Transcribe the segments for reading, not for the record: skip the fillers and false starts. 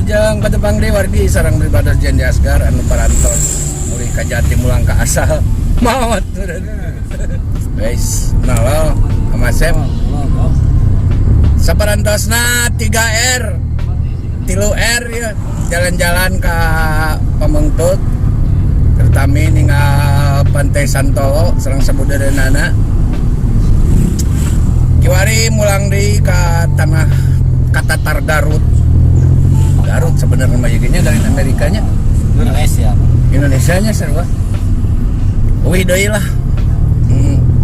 Lujeng patepang deui wargi sareng Bribadas Jendi Asgar anu parantos mulih ka Jati mulang ka asal. Maot. Guys, nalo Amasep. Saparantosna 3R. 3R ya. Jalan-jalan ka Pamengtut. Terutama ninggal Pantai Santolo sareng sabudareunana. Kiwari mulang deui ka tanah Katatar Garut. Garut sebenarnya majunya dari Amerikanya. Indonesianya sarua. Uwi deui lah.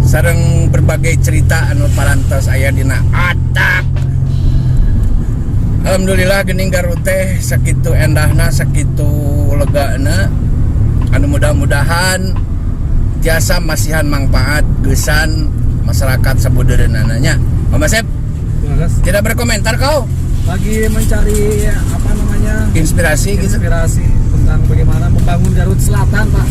Sareng berbagai cerita anu parantos aya dina atak. Alhamdulillah geuning Garut teh sakitu endahna, sakitu legana. Anu mudah-mudahan jasa masihan manfaat geusan masyarakat sabudareunana nya. Mas Sep, tidak berkomentar kau? Lagi mencari apa namanya inspirasi tentang bagaimana membangun Garut Selatan, Pak.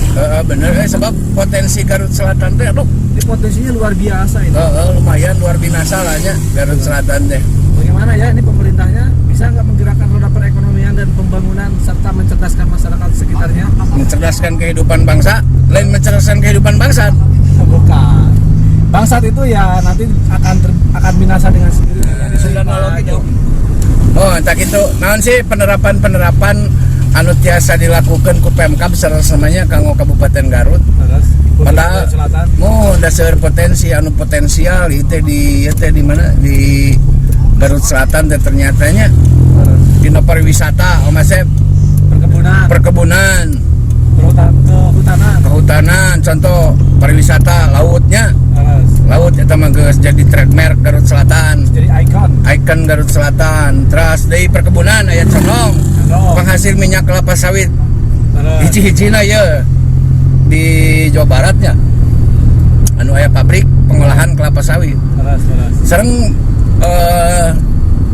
Bener sebab potensi Garut Selatan teh aduh, potensinya luar biasa ini. Lumayan luar biasa lah nya Garut Selatan teh. Bagaimana ya ini pemerintahnya bisa nggak menggerakkan roda perekonomian dan pembangunan serta mencerdaskan masyarakat sekitarnya? Mencerdaskan kehidupan bangsa, lain mencerdaskan kehidupan bangsa. Bukan. Bangsat itu ya nanti akan binasa dengan sendirinya. Sudah nolok itu. Oh, entah gitu. Naon sih penerapan anu tiasa dilakukan ku Pemkab seramanya kanggo Kabupaten Garut. Padahal dasar potensi anu potensial itu di mana di Garut Selatan dan ternyatanya di pariwisata, Mas Sep. Perkebunan. Kehutanan, contoh pariwisata lautnya. Laut eta mah geus jadi trademark Garut Selatan. Jadi ikon Garut Selatan. Terus dari perkebunan aya Condong. Penghasil minyak kelapa sawit. Hiji-hijina ya di Jawa Baratnya. Anu aya pabrik pengolahan kelapa sawit. Sareng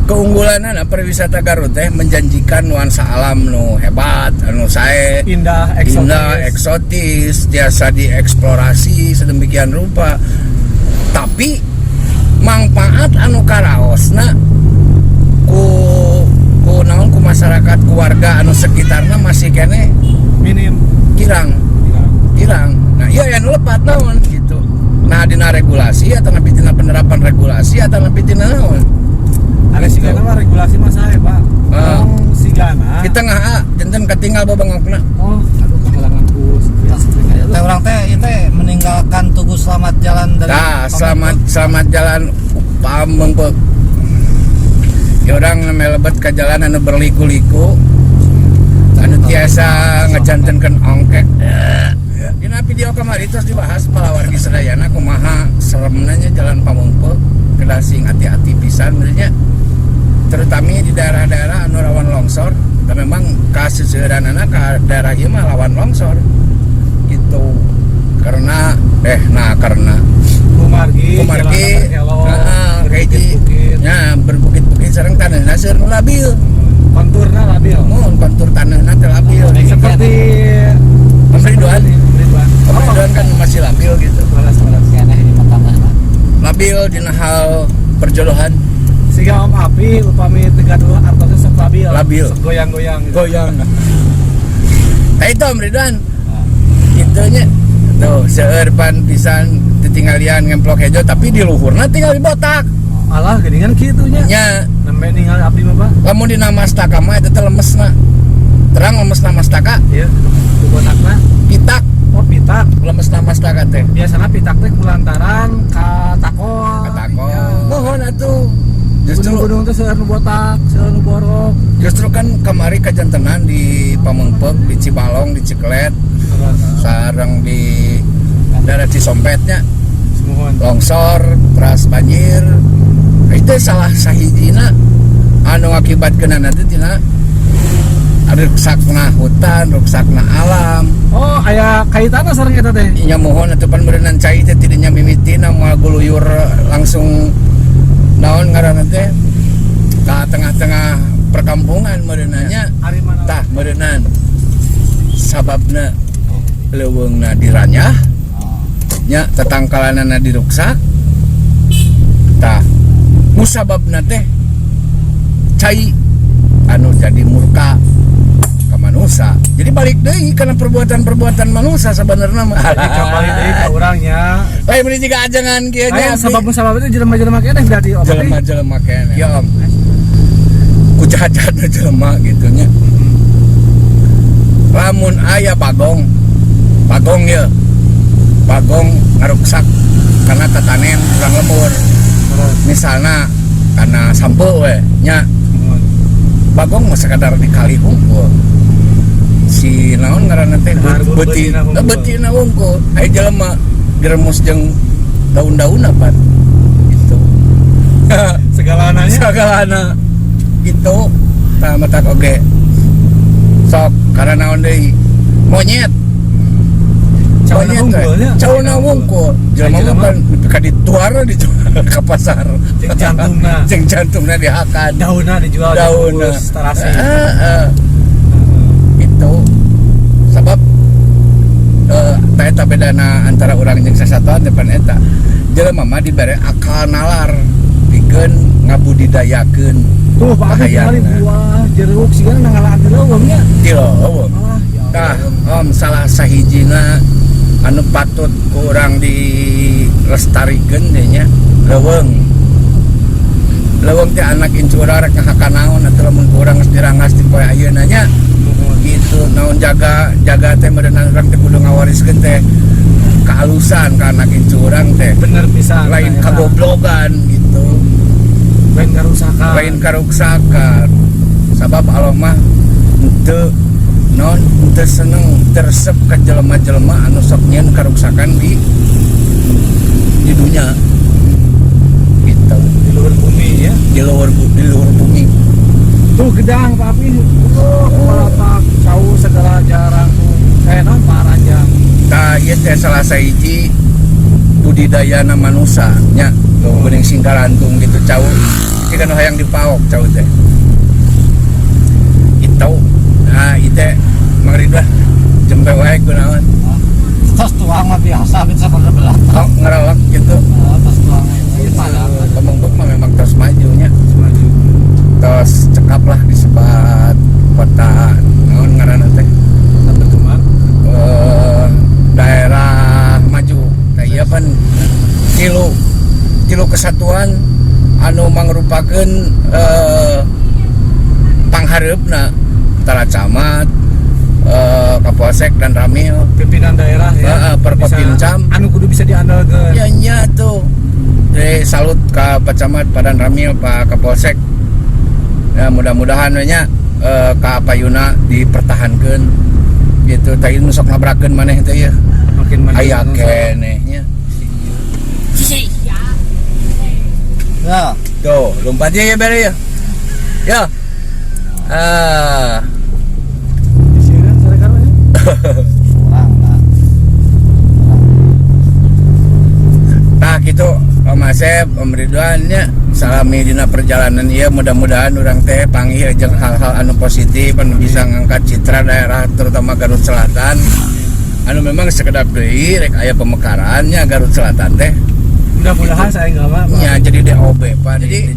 keunggulan pariwisata Garut teh menjanjikan nuansa alam nu hebat, anu sae, indah, eksotis, biasa dieksplorasi sedemikian rupa. Tapi manfaat anu karaosna ku masyarakat, ku warga anu sekitarna masih kene minim, kirang. Nah, iya anu lepat naon gitu. Nah, dina regulasi atau nabi dina penerapan regulasi atau nabi dina naon? Ada sigana mah regulasi mah sae, Pak. Sigana. Kita ngaha janten katinggal babangokna. Aduh kehalangan bus. Teh urang teh ieu teh meninggalkan Tugu Selamat Jalan dari selamat jalan Pamengpeuk. Ya urang melebet ka jalan anu berliku-liku. Anu tiasa ngajantenkeun ongkek. Dina video kamari terus dibahas palawargi sadayana kumaha seremna nya jalan Pamengpeuk. Kedah sing hati-hati pisan benernya. Terutama di daerah-daerah anu rawan longsor, dan memang kasus seueuranana ka daerah ieu mah lawan longsor gitu. Karena Kumargi kayak nya berbukit-bukit sareng taneuhna seueur labil. Konturna labil. Kontur taneuhna teh labil. Seperti Ridwan kan masih labil gitu. Labil dina hal perjodohan. Siga Om Api upami teu gaduh artosna sok labil. Sok goyang-goyang. Itu Om Ridwan. Kitu nya. Tuh, seueur pan pisan ditinggalian ngemplok hejo tapi di luhurna tinggal dibotak. Alah geuningan kitu nya. Nya nembe ningali abdi mah, Pak. Lamun dina mastaka mah eta teh lemesna. Terang lemesna mastaka. Ieu, botakna Pitak. Oh, pitak. Lemesna mastaka teh. Biasana pitak teh kulantaran ka takol. Mohon atuh. Justru gunung teh seueur nu botak, seueur nu borok. Justru kan kemari kajantenan di Pamengpeuk, di Cibalong, di Ciklet, sareng di daerah Cisompetnya longsor, teras banjir. Itu salah sahijina anu akibatkeun nanti tina ruksakna hutan, ruksakna alam. Oh, aya kaitanna sareng eta teh. Nya mohon atuh pan beuneunan cai teh tidinya mimitina moal guluyur langsung naon ngaranna teh ka tengah-tengah perkampungan mereunanya. Tah meureunan sababna leuweungna diranyah nya tatangkalanana diruksak. Tah musababna teh cai anu jadi murka ka manusia. Jadi balik deui karena perbuatan-perbuatan manusia sebenarnya mah. Jadi kembali deui ka urangnya. Lain meni jiga ajangan kieu nya. Aya sabab itu jelema-jelema keneh berarti Om. Jelema keneh. Ya Om. Ku jahat-jahatna jelema gitu nya. Lamun aya pagong ya. Pagong ngaruksak karena tatanen urang lembur. Misalna karena sampo we nya. Bagong mah sekadar dikali hungkul. Si naon ngaranna teh betina hungkul. Aya jelema diremus jeung daun-daun apa gitu. Segalana gitu. Tah mata oge. Sok karena naon deui? Monyet. Cauna wungkul. Jelema mah ka dituar ka pasar. Jeung jantungna dihakan. Daunna dijual bungkus terasi. Itu sebab eta bedana antara urang jeung sasatuan depan eta. Jelema mah dibere akal nalar pikeun ngabudidayakeun. Tuh Pak kali buah jeruk sigan nangalakan leuweungnya. Leuweung. Tah Om salah sahijina anu patut kurang dilestarikeun teh nya leuweung. Leuweung teh anak incura rek ngahakanaon atuh lamun urang geus dirangas ti poe ayeuna nya. Gitu naon jaga teh meunang urang teh kudu ngawariskeun teh kehalusan ka anak incurang teh. Bener pisan. Lain kagoblogan gitu. Lain karuksakan. Sabab Allah mah henteu seneng tersep ka jelema-jelema anu sok nyeun karuksakan di dunia gitu. Di luar bumi ya. Di luar bumi. Tuh gedang Pak Api. Kepala tak jauh segala jarang. Non paranjang. Tah ieu teh salah sahiji budidayana manusia nya. Tuh geuning singkarantung gitu cau. Iki kan hayang dipaok cau teh. Itu. Nah, itu Mang Ridwan jempe wae kunaon. Tos tuang mah biasa bisa belah. Oh, ngerawak gitu. Tos tuang ini pada Pemengkuk mah memang tos majunya. Tos cekap lah disebat kota naon ngaranna teh. Daerah maju. Nah, iya pan tilu kesatuan anu mangrupakeun panghareupna antara camat, Kapolsek dan Ramil, pimpinan daerah ya. Perkopincam anu kudu bisa diandalkeun. Ya nya tuh. Salut ka Pak Camat, Pak Dan Ramil, Pak Kapolsek. Ya mudah-mudahan we nya ka payuna dipertahankeun gitu. Tah ieu sok ngabrakeun maneh teh ya. Makin Aya keneh nya. ya. Tuh, lompatnya ya bere ya. Ya. Nah gitu Om Asep, Om Ridwan nya salami dina perjalanan ieu mudah-mudahan urang teh panggih jeung hal-hal anu positif anu bisa ngangkat citra daerah terutama Garut Selatan. Anu memang sekedap deui rek aya pemekarannya Garut Selatan teh. Mudah-mudahan saya enggak apa. Ya jadi DOB Pak. Jadi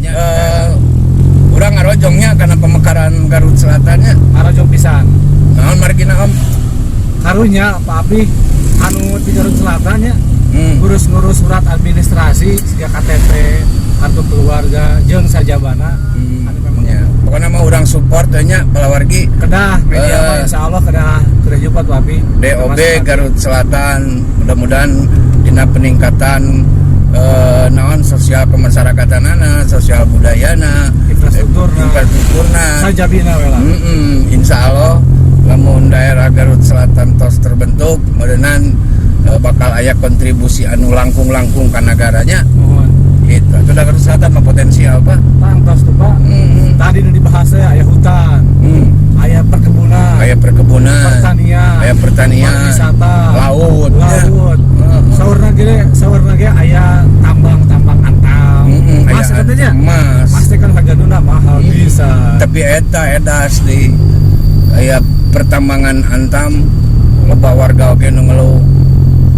urang ngarojongnya karena pemekaran Garut Selatannya. Arojong pisan. Naon margina Om? Karunya Pak Abi anu di Garut Selatan ya. Ngurus surat administrasi siga KTP, kartu keluarga, jeung sajabana. Anu memang Ya, pokoknya mah urang support nya palawargi kedah media mah insyaallah kedah jupat Pak Abi. DOB Garut Selatan mudah-mudahan dina peningkatan naon sosial kemasyarakatan sosial budayana infrastrukturna sajabina we lah. Insyaallah lamun daerah Garut Selatan tos terbentuk mudah-mudahan bakal aya kontribusi anu langkung-langkung ka nagaranya. Gitu. Itu Garut Selatan mah potensial Pak. Tangtos tuh Pak. Tadi nu dibahas aya hutan. Aya perkebunan, pertanian, wisata, laut. Saurna ge aya tambang antam. Mas katanya. Mas kan hargana mahal bisa. Tapi eta asli aya pertambangan antam loba warga oge nu ngeluh.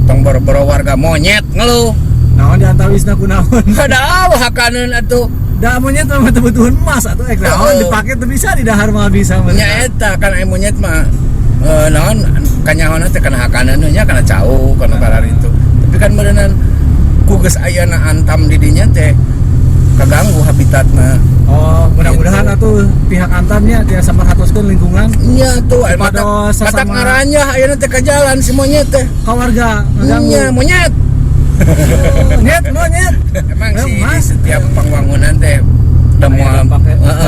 Tong boro-boro warga monyet ngeluh. Naon diantawisna kunaon? Kada hakaneun atuh da monyet mah kebutuhan emas atau naon dipake teu bisa di dahar mah bisa nya eta kan monyet mah naon kanyahona teh kana hakaneun nya kana cau kana karar itu tapi kan beuneunan ku geus ayana antam di dinya teh kaganggu habitatna. Oh, mudah-mudahan atuh pihak antamnya dia samarhatoskeun lingkungan. Nya tuh kepada matak ngaranjah ayeuna teh ka jalan si monyet teh. Ka warga ngaganggu. Nya monyet. Nyet. Emang sih di setiap pembangunan teh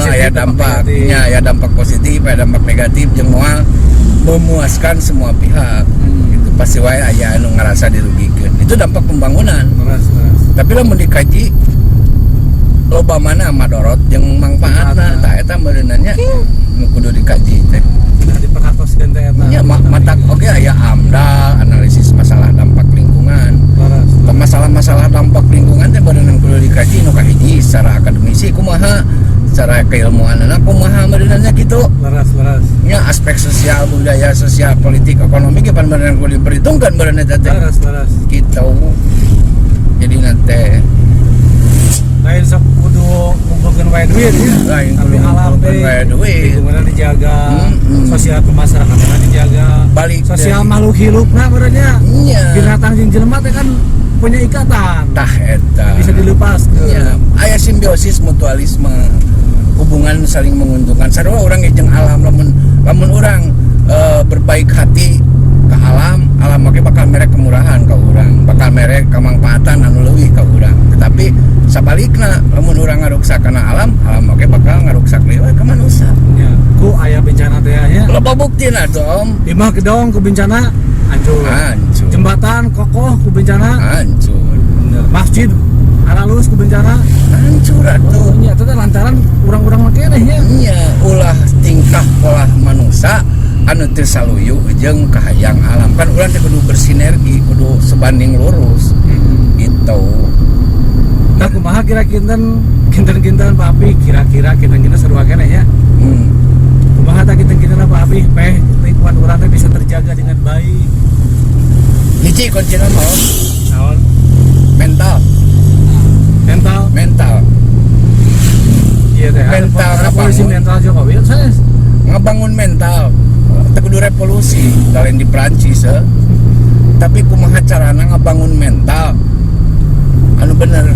aya dampaknya, aya dampak positif, aya dampak negatif jeung moal memuaskan semua pihak. Itu pasti wae aya anu ngarasa dirugikeun. Itu dampak pembangunan. Tapi lamun dikaji loba mana madorot jeung mangpaatna tah eta meureunannya nu kudu dikaji teh. Nah, diperhatoskeun teh eta. Nya matak oge aya AMDAL analisis masalah dampak lingkungan. Masalah-masalah dampak lingkungan teh beunang kudu dikaji nu kahiji secara akademisi kumaha, secara keilmuanna kumaha meureunannya kitu. Laras. Nya aspek sosial, budaya, sosial, politik, ekonomi ge pan beunang kudu diperhitungkeun beunang eta teh. Laras. Kitu. Jadi nanti lain sok kudu ngumpulkeun wae duit ya. Lain tapi alam wae duit. Lingkungan dijaga, sosial kemasyarakatan dijaga. Balik sosial makhluk hilupna beuranya. Iya. Binatang jeung jelema teh kan punya ikatan. Tah eta. Bisa dilepas. Iya. Aya simbiosis mutualisme. Hubungan saling menguntungkan. Sarua urang jeung alam lamun urang berbaik hati ke alam oke bakal merek kemurahan ke urang, bakal merek kemanfaatan anu leuwih ke urang. Tetapi sabalikna lamun urang ngaruksak kana alam oke bakal ngaruksak leuwih ke manusia. Ya, ku aya bencana teh nya. Loba buktina Tom. Imah gedong ku bencana hancur. Jembatan kokoh ku bencana hancur. Bener. Masjid halus ku bencana hancur atuh. Nya eta lantaran urang-urang mah keneh nya. Nya ulah tingkah pola manusia anu teu saluyu jeung kahayang alam. Kan urang teh kudu bersinergi, kudu sebanding lurus. Gitu. Nah, kumaha kira-kira kinten Papi kira-kira kinten sarua keneh nya. Kumaha tah kinten Papi peh lingkungan urang teh bisa terjaga dengan baik. Hiji kuncina mah Naon? mental. Iya teh. Mental revolusi mental Jokowi sanes. Ngebangun mental. Teu kudu revolusi lain di Prancis tapi kumaha carana ngabangun mental anu bener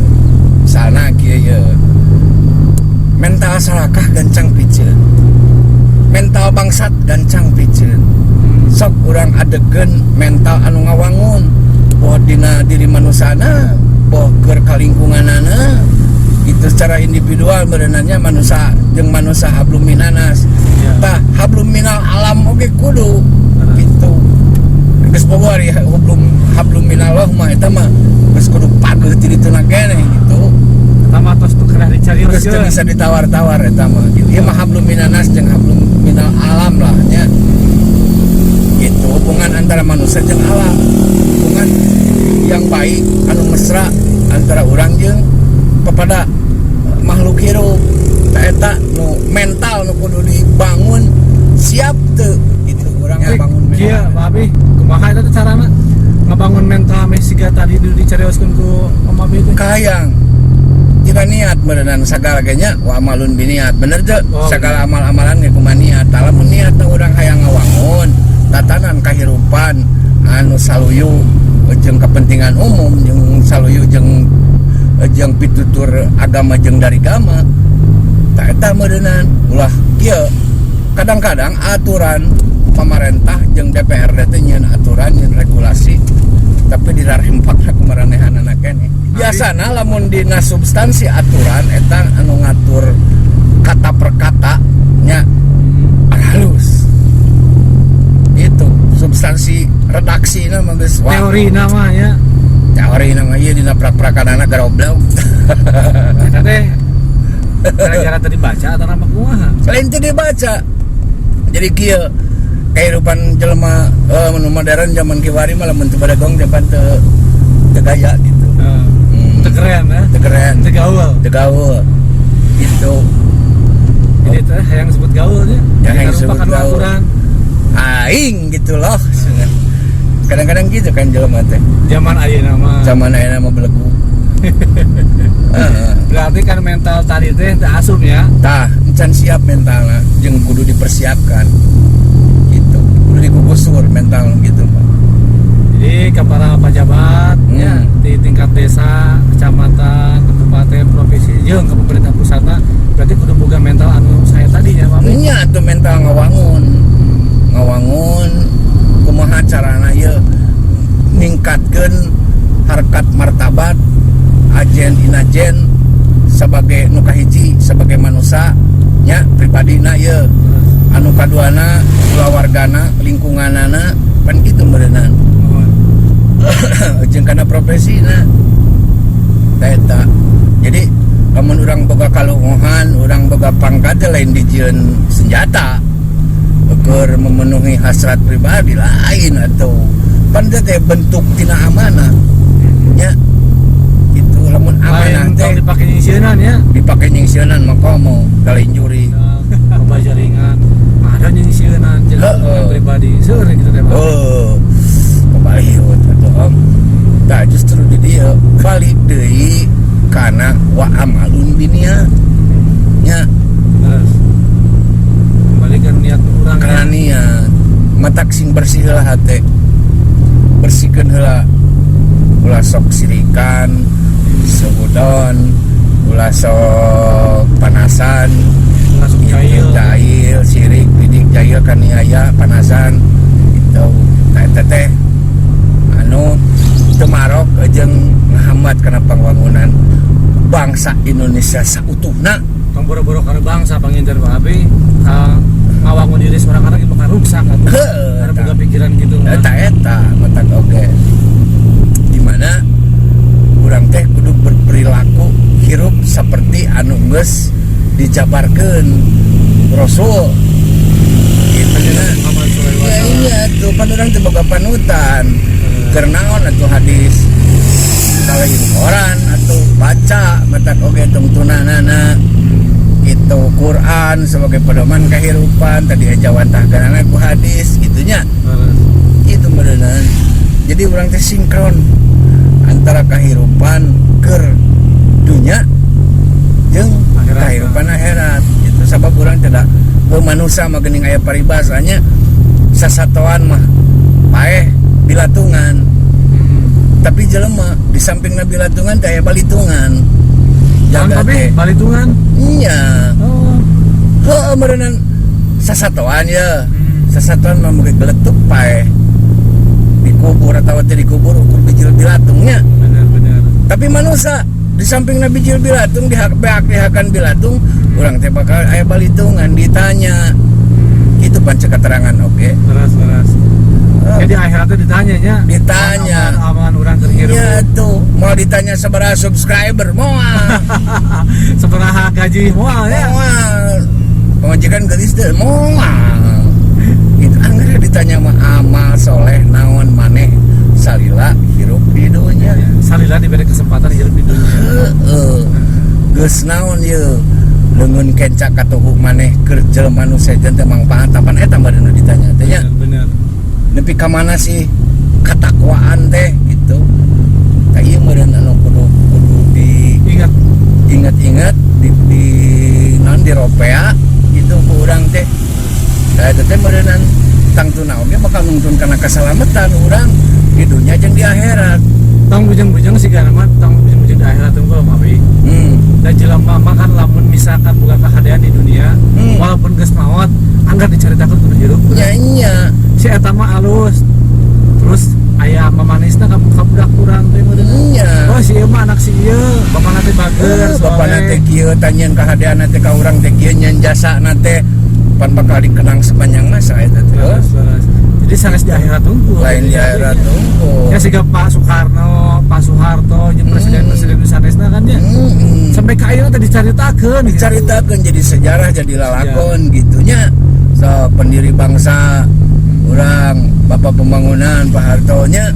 sana kieu ye. Mental sarakah gancang piceun. Mental bangsat gancang piceun. Sok urang adegeun mental anu ngawangun boh dina diri manusana, boh keur kalingkunganana. Itu secara individual berenanya manusia jeung manusia hablum minanas. Tah hablum minal alam oge kudu gitu. Geus boga ari hablum minallah mah eta mah geus kudu pageuh ti dituna keneh gitu. Eta mah tos teu kedah dicarioskeun. Geus teu bisa ditawar-tawar eta mah gitu. Ieu mah hablum minanas jeung hablum minal alam lah nya. Gitu hubungan antara manusia jeung alam. Hubungan yang baik anu mesra antara urang jeung kepada makhluk hidup. Eta nu mental nu kudu dibangun siap teu itu urang ngabangun mental. Iya, Papi, kumaha eta carana ngabangun mental meh siga tadi dicarioskeun ku Om Papi teh. Kahayang tina niat beneran sagala ge nya wa amalun biniat bener teu sagala amal-amalan ge kumaha niat. Lamun niatna urang hayang ngawangun tatanan kahirupan anu saluyu jeung kepentingan umum jeung saluyu jeung pitutur agama jeung dari agama tak eta meureunnan ulah kieu kadang-kadang aturan pemerintah jeung DPRD teh nyieun aturan nyieun regulasi tapi dirarempakna ku maranehanana keneh biasana lamun dina substansi aturan eta anu ngatur kata per kata nya halus itu substansi redaksina mah geus teori namanya teori nama ieu dina prak-prakanana garoblok. Eta teh gara-gara tadi baca atau nama kumaha? Lain teu dibaca. Jadi kieu kehidupan jelema nu modern zaman kiwari mah lamun teu badagong depan teu gaya gitu. Teu keren ya. Teu keren. Teu gaul. Gitu. Jadi teh yang disebut gaul nya. Yang disebut gaul. Aing gitu loh. Kadang-kadang gitu kan jelema teh. Zaman ayeuna mah belegu. Berarti kan mental tadi teh teu asup ya. Tah, encan siap mentalna, jeung kudu dipersiapkan. Gitu. Kudu digugusur mental gitu, Pak. Jadi ke para pejabat ya di tingkat desa, kecamatan, kabupaten, provinsi jeung ke pemerintah pusatna berarti kudu boga mental anu saya tadi ya, Pak. Nya atuh mental ngawangun kumaha carana ieu ningkatkeun harkat martabat ajen inajen sebagai nu kahiji sebagai manusia nya pribadina ieu anu kaduana kulawargana lingkunganana pan kitu meureunna jeung kana profesina eta. Jadi lamun urang boga kalunguhan, urang boga pangkat lain dijieun senjata keur memenuhi hasrat pribadi lain atau pan teh bentuk tina amanah nya gitu. Lamun amanah teh dipake nyingsieunan ya, dipake nyingsieunan mah komo kali nyuri loba jaringan ada nyingsieunan jaringan pribadi seueur gitu teh, Pak. Kebayut atuh Om. Tah justru di dieu balik deui kana wa amalun binia nya. Terus kembalikan niat urang Karena niat matak sing bersih heula hate, bersihkeun heula ulah sok sirikan seudon, ulah sok panasan, langsung jahil sirik bidik jahil kaniaya panasan gitu. Nah eta teh anu teu marok jeung ngahambat kana pangwangunan bangsa Indonesia sautuhna. Tong boro-boro kana bangsa panginten Pak Abi ngawangun diri seorang anak bakal rusak atuh. Karena boga pikiran gitu. Eta matak oge. Di mana urang teh kudu berperilaku hirup seperti anu geus dijabarkeun Rasul. Gitu nya. Iya tuh pan urang teh boga panutan. Keur naon atuh hadis kalahin koran atuh baca matak oge tungtunanana. Itu Quran sebagai pedoman kehidupan tadi jawantahkeun ku hadis gitunya. Itu beneran. Jadi urang teh sinkron antara kehidupan keur dunya jeung kehidupan akhirat. Itu sabab urang teh da manusia mah geuning aya paribasanya sasatoan mah paeh bilatungan. Tapi jelema di sampingna bilatungan teh aya balitungan. Jaga teh balitungan. Iya. Heuh meureunna sasatoan ya. Sasatoan mah muga geletuk paeh. Dikubur atawa teh dikubur ukur bijil bilatungnya. Benar. Tapi manusia di sampingna bijil bilatung dihakan bilatung, urang teh bakal aya balitungan ditanya. Itu panca keterangan oke. Terus. Jadi akhiratnya ditanya aman orang terhirup. Iya tuh, mau ditanya sabaraha subscriber moal. Sabaraha gaji moal ya. Moal. Pemajikan gelis teh moal. Itu anggar ditanya mah amal soleh naon maneh salila hirup di dunya. Salila diberi kesempatan hirup di dunia. Geus naon ieu? Leungeun kencak katuhu maneh keur jelema nu sejen teh mangpaat tapan eta badan ditanya teh nya. Bener. Nepi ka mana sih katakwaan teh gitu. Tah ieu meureun anu kudu diingat di non diropea gitu ku urang teh. Da eta teh meureunnan tangtuna oge bakal nuntun kana kasalamatan urang di dunya jeung di akhirat. Tong bujang-bujang sigana mah tong bujang-bujang di akhirat tunggu Mafi. Dan jelema makan lamun misalkan bukan kahadean di dunia, walaupun geus maot, anggar dicaritakeun kudu hirup. Nya. Si eta mah alus. Terus aya mamanisna ka budak urang teh meureun. Oh si ieu mah anak si ieu, bapana teh bager, bapana teh kieu tanyeun kahadean teh ka urang teh kieu nyen jasana teh pan bakal dikenang sepanjang masa eta teh. Jadi sanes di akhirat tunggu. Lain di akhirat tunggu. Ya siga Pak Soekarno, Pak Soeharto, jeung presiden-presiden sanesna kan ya. Sampai ka ayeuna teh dicaritakeun jadi sejarah, jadi lalakon gitunya. So pendiri bangsa urang Bapak Pembangunan Pak Harto nya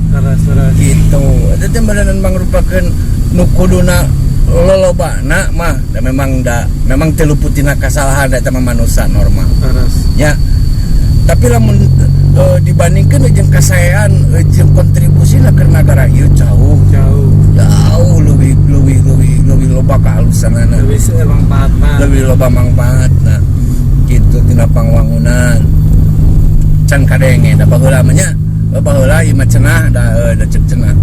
gitu. Eta teh beneran mangrupakeun nu kuduna lolobana mah da memang teu luput tina kasalahan eta mah manusia normal. Ya. Tapi lamun dibandingkeun jeung kasaean jeung kontribusina ke negara ieu jauh. jauh lebih loba kehalusanana, lebih manfaatna, lebih loba manfaatna gitu tina pangwangunan can kadenge da baheula mah nya baheula ieu mah cenah da cek cenah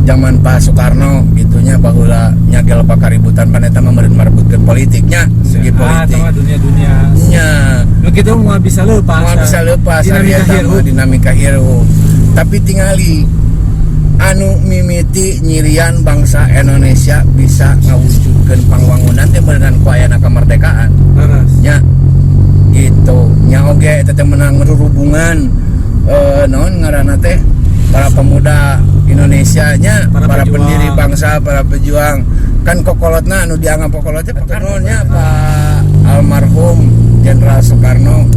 zaman Pak Soekarno gitunya baheula nya ge loba kaributan pan eta mah meureun marebutkeun politiknya segi politik dunia nya begitu mau bisa leupas dinamika hirup tapi tingali anu mimiti nyirian bangsa Indonesia bisa ngawujudkeun pangwangunan teh beuneuran ku ayana kamardekaan nya gitu nya oge eta teh menang hubungan naon ngaranna teh para pemuda Indonesia nya para pendiri bangsa, para pejuang kan kokolotna anu dianggap kokolot teh pakarnonya Pak almarhum Jenderal Soekarno.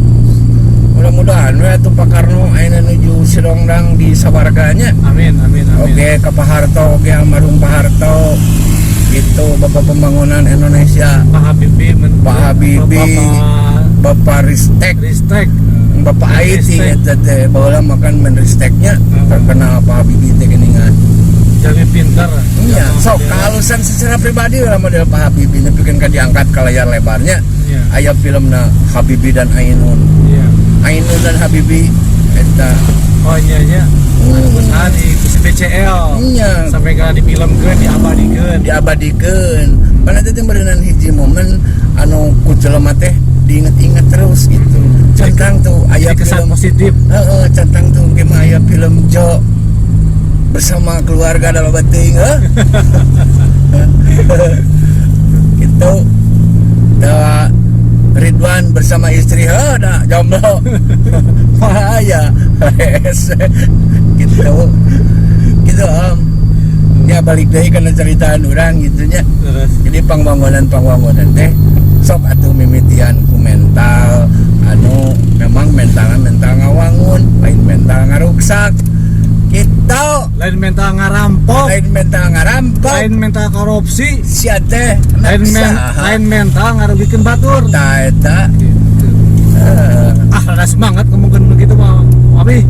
Mudah-mudahan we atuh Pak Karno ayeuna nuju Sidongdang di Sawarganya. Amin. Oke ka Pak Harto, oke almarhum Pak Harto. Gitu Bapak Pembangunan Indonesia. Pak Habibie, Bapak Ristek. Bapak Aiti eta teh baheula makan menristeknya terkenal Pak Habibie teh geuningan. Jadi pintar. Iya, sok kehalusan secara pribadi lah model Pak Habibie nepikeun ka diangkat ka layar lebarnya. Aya filmna Habibie dan Ainun. Iya. Ainun dan Habibie eta oh iya besar di BCL iya sampai ke difilmkeun diabadikeun pan eta teh beuneuran hiji momen anu ku jelema teh diinget-inget terus gitu centang tuh aya kesan positif centang tuh ge mah aya film Jo bersama keluarga dalam bating gitu da Ridwan bersama istri dah jomblo ya gitu ya balik deui kana ceritaan urang gitunya jadi pangwangunan teh sok atuh mimitian ku mental anu memang mental ngawangun lain mental ngaruksak gitu lain mental ngarampok lain mental korupsi sia teh lain mental ngarugikeun batur tah eta rada semangat ngomongkeun begitu mah abi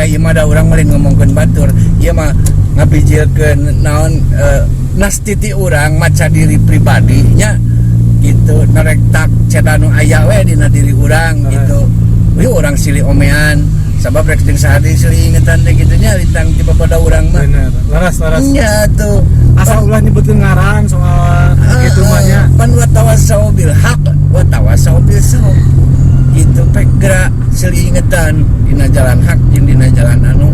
ieu mah da urang meureun ngomongkeun batur ieu mah ngabijilkeun naon nastiti urang maca diri pribadi nya gitu narek tak cedanu aya we dina diri urang gitu ieu urang silih omean sabab rek jeung sahadi silih ingetan teh kitu nya lintang ti bapada urang mah bener laras nya tuh asal ulah nyebutkeun ngaran soal kitu mah nya pan wa tawasau bil haq wa tawasau bil sabr gitu teh gerak silih ingetan dina jalan hak jeung dina jalan anu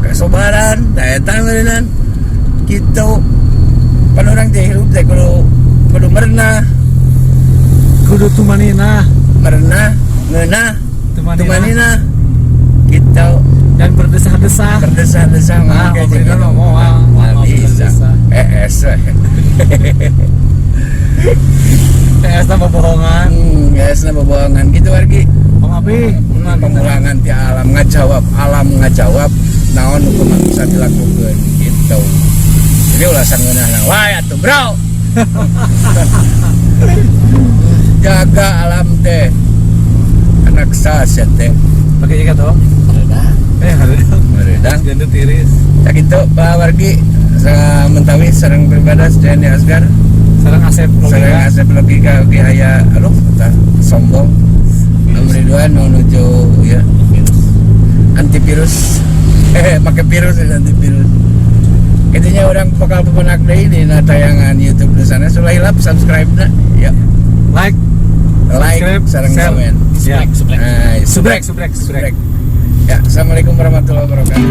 kasobaran tah eta meureunnan kitu pan urang teh hirup teh kudu merenah kudu tumanina merenah ngeunah tumanina gitu dan berdesah-desah mah bisa nama bohongan gitu wargi Abi pengulangan ti alam ngajawab naon nu kumaha bisa dilakukeun gitu jadi ulasan ngeunahna wae atuh bro jaga alam teh anak sasa teh pakai jaket toh hareudang jangan tiris tak itu Pak Wargi mentawi sareng pribadi dan Asgar sareng Asep logika oke aya aduh tah sombong Ridwan menuju ya antivirus pakai virus antivirus intinya orang bakal pemenak deui di tayangan YouTube di sana sulai subscribe na ya like sareng komen subrek ya assalamualaikum warahmatullahi wabarakatuh.